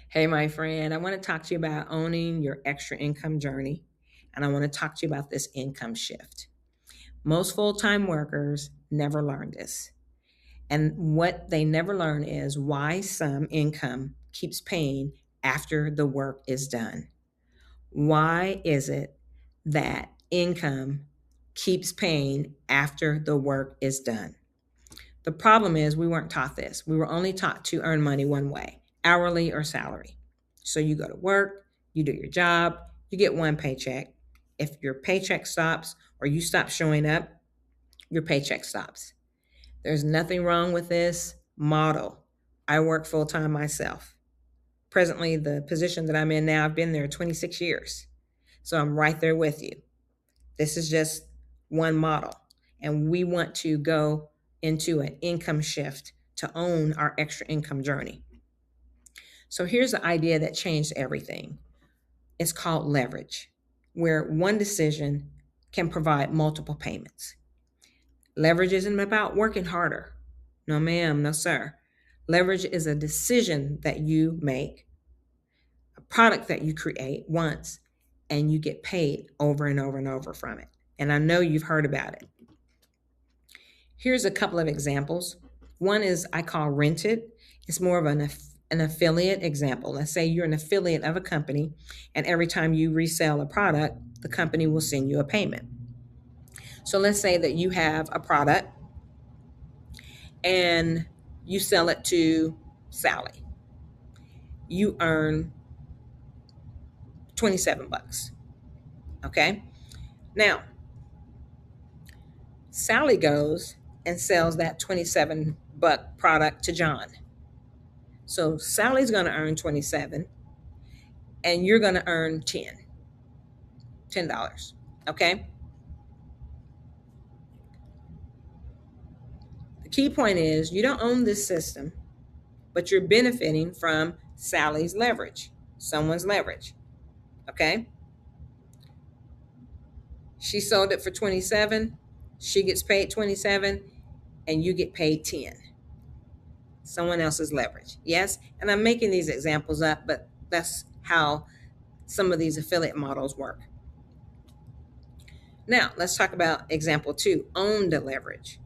Hey, my friend, I want to talk to you about owning your extra income journey. And I want to talk to you about this income shift. Most full time workers never learn this. And what they never learn is why some income keeps paying after the work is done. Why is it that income keeps paying after the work is done? The problem is we weren't taught this. We were only taught to earn money one way, hourly or salary. So you go to work, you do your job, you get one paycheck. If your paycheck stops or you stop showing up, your paycheck stops. There's nothing wrong with this model. I work full time myself. Presently, the position that I'm in now, I've been there 26 years. So I'm right there with you. This is just one model. And we want to go into an income shift to own our extra income journey. So here's the idea that changed everything. It's called leverage, where one decision can provide multiple payments. Leverage isn't about working harder. No, ma'am, no, sir. Leverage is a decision that you make, a product that you create once, and you get paid over and over and over from it. And I know you've heard about it. Here's a couple of examples. One is I call rented. It's more of an affiliate example. Let's say you're an affiliate of a company, and every time you resell a product, the company will send you a payment. So let's say that you have a product and you sell it to Sally. You earn 27 bucks. Okay? Now, Sally goes and sells that 27 buck product to John. So Sally's going to earn 27 and you're going to earn $10. Okay? The key point is you don't own this system, but you're benefiting from Sally's leverage, someone's leverage. Okay? She sold it for 27, she gets paid 27 and you get paid 10. Someone else's leverage. Yes? And I'm making these examples up, but that's how some of these affiliate models work. Now, let's talk about example 2, owned leverage.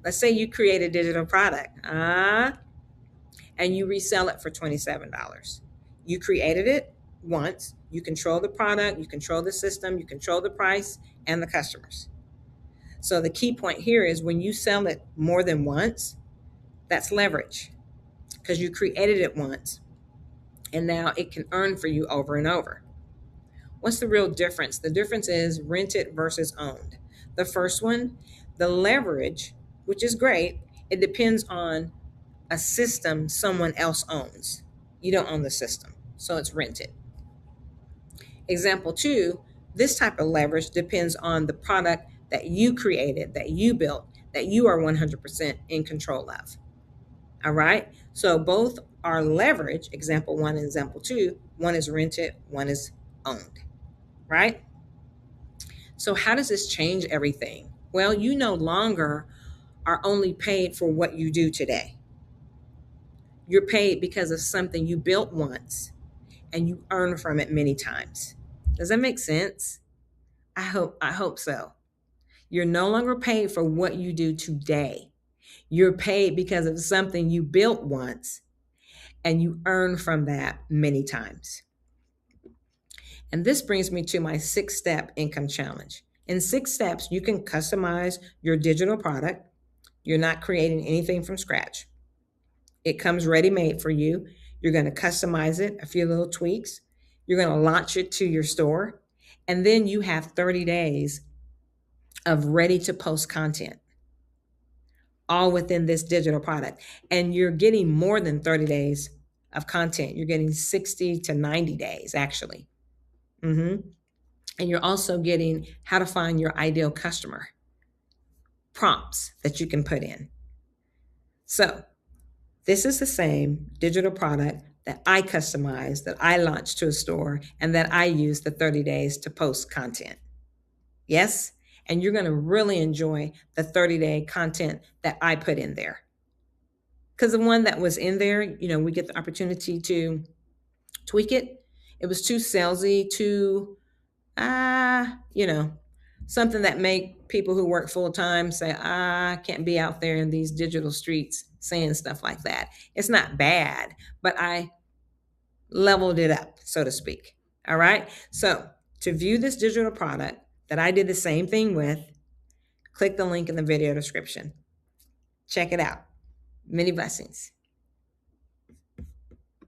Let's say you create a digital product and you resell it for $27. You created it once, you control the product, you control the system, you control the price and the customers. So the key point here is when you sell it more than once, that's leverage because you created it once and now it can earn for you over and over. What's the real difference? The difference is rented versus owned. The first one, the leverage, which is great, it depends on a system someone else owns. You don't own the system, so it's rented. Example 2, this type of leverage depends on the product that you created, that you built, that you are 100% in control of. All right? So both are leverage, example 1 and example 2. One is rented, one is owned. Right? So how does this change everything? Well, you no longer are only paid for what you do today. You're paid because of something you built once and you earn from it many times. Does that make sense? I hope so. You're no longer paid for what you do today. You're paid because of something you built once and you earn from that many times. And this brings me to my 6-step income challenge. In 6 steps, you can customize your digital product. You're not creating anything from scratch. It comes ready made for you. You're going to customize it, a few little tweaks. You're going to launch it to your store. And then you have 30 days of ready to post content, all within this digital product. And you're getting more than 30 days of content. You're getting 60 to 90 days, actually. Mm-hmm. And you're also getting how to find your ideal customer, prompts that you can put in. So this is the same digital product that I customize, that I launch to a store, and that I use the 30 days to post content. Yes? And you're going to really enjoy the 30-day content that I put in there. Because the one that was in there, we get the opportunity to tweak it. It was too salesy, too you know, something that make people who work full time say, I can't be out there in these digital streets saying stuff like that. It's not bad, but I leveled it up, so to speak. All right. So to view this digital product that I did the same thing with, click the link in the video description. Check it out. Many blessings.